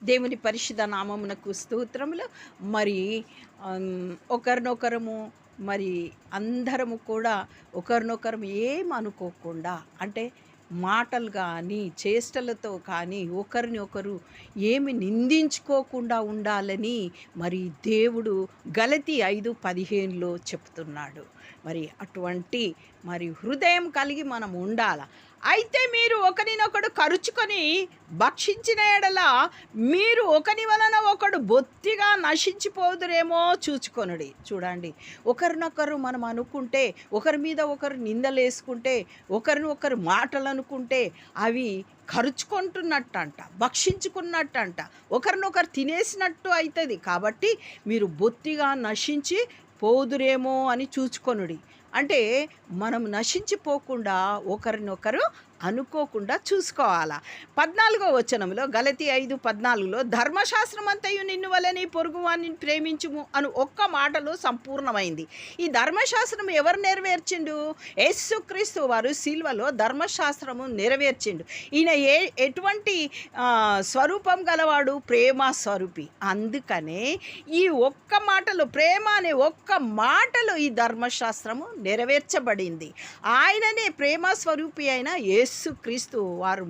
దేవుని పరిశుద్ధ నామమునకు స్తోత్రములు. మరి ఒకరినొకరము మరి అందరము కూడా ఒకరినొకరం ఏమనుకోకుండా, అంటే మాటలు కానీ చేష్టలతో కానీ ఒకరిని ఒకరు ఏమి నిందించుకోకుండా ఉండాలని మరి దేవుడు గలతీ 5:15లో చెప్తున్నాడు. మరి అటువంటి మరి హృదయం కలిగి మనం ఉండాల. అయితే మీరు ఒకరినొకడు కరుచుకొని భక్షించిన ఎడల మీరు ఒకని వలన ఒకడు బొత్తిగా నశించిపోదురేమో చూచుకొనుడి. చూడండి, ఒకరినొకరు మనం అనుకుంటే, ఒకరి మీద ఒకరు నిందలేసుకుంటే, ఒకరినొకరు మాటలు అనుకుంటే అవి కరుచుకుంటున్నట్టంట, భక్షించుకున్నట్టంట, ఒకరినొకరు తినేసినట్టు అవుతుంది. కాబట్టి మీరు బొత్తిగా నశించి పోదురేమో అని చూచుకొనుడి. అంటే మనం నశించిపోకుండా ఒకరినొకరు అనుకోకుండా చూసుకోవాలా. 14వ వచనంలో గలతీ 5:14లో ధర్మశాస్త్రం అంతయు నిన్ను వలని పొరుగువాన్ని ప్రేమించుము అను ఒక్క మాటలో సంపూర్ణమైంది. ఈ ధర్మశాస్త్రం ఎవరు నెరవేర్చిండు? యేసుక్రీస్తు వారు సిలువలో ధర్మశాస్త్రము నెరవేర్చిండు. ఈయన ఎటువంటి స్వరూపం గలవాడు? ప్రేమ స్వరూపి. అందుకనే ఈ ఒక్క మాటలో, ప్రేమ అనే ఒక్క మాటలో ఈ ధర్మశాస్త్రము నెరవేర్చబడింది. ఆయననే ప్రేమ స్వరూపి అయిన యేసుక్రీస్తు వారు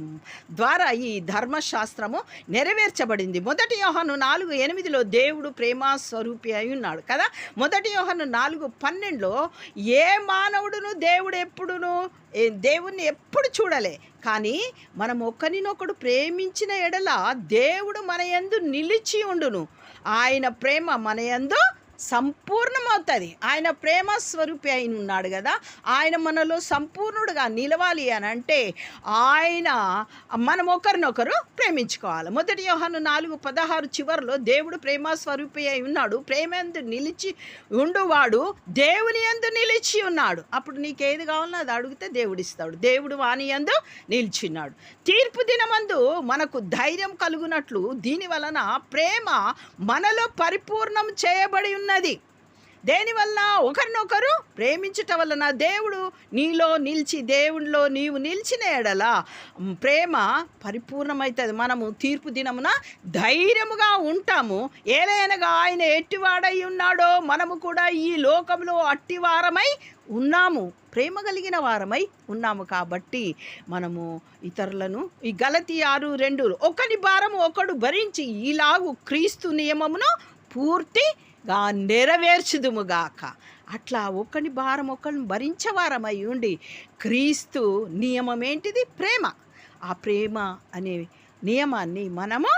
ద్వారా ఈ ధర్మశాస్త్రము నెరవేర్చబడింది. 1 యోహాను 4:8లో దేవుడు ప్రేమ స్వరూపి అయి ఉన్నాడు కదా. 1 యోహాను 4:12లో ఏ మానవుడును దేవుణ్ణి ఎప్పుడు చూడలే, కానీ మనం ఒకరినొకడు ప్రేమించిన ఎడల దేవుడు మన యందు నిలిచి ఉండును. ఆయన ప్రేమ మన యందు సంపూర్ణమవుతుంది. ఆయన ప్రేమ స్వరూపి అయిన ఉన్నాడు కదా. ఆయన మనలో సంపూర్ణుడుగా నిలవాలి అని అంటే మనం ఒకరినొకరు ప్రేమించుకోవాలి. 1 యోహాను 4:16 చివరిలో దేవుడు ప్రేమ స్వరూపి అయి ఉన్నాడు, ప్రేమ యందు నిలిచి ఉండువాడు దేవుని యందు నిలిచి ఉన్నాడు. అప్పుడు నీకేది కావాలో అది అడిగితే దేవుడు ఇస్తాడు. దేవుడు వాని యందు నిలిచిన్నాడు. తీర్పు దినమందు మనకు ధైర్యం కలుగునట్లు దీని వలన ప్రేమ మనలో పరిపూర్ణం చేయబడి ఉన్నది. దేనివల్ల? ఒకరినొకరు ప్రేమించటం వలన. దేవుడు నీలో నిలిచి, దేవునిలో నీవు నిలిచిన ఎడల ప్రేమ పరిపూర్ణమవుతుంది. మనము తీర్పు దినమున ధైర్యముగా ఉంటాము. ఏలైనగా ఆయన ఎట్టివాడై ఉన్నాడో మనము కూడా ఈ లోకంలో అట్టివారమై ఉన్నాము, ప్రేమ కలిగిన వారమై ఉన్నాము. కాబట్టి మనము ఇతరులను, ఈ గలతీ 6:2 ఒకని భారము ఒకడు భరించి ఇలాగు క్రీస్తు నియమమును పూర్తిగా నెరవేర్చుదుముగాక. అట్లా ఒకని భారం ఒకరిని భరించేవారమై ఉండి క్రీస్తు నియమం ఏంటిది? ప్రేమ. ఆ ప్రేమ అనే నియమాన్ని మనము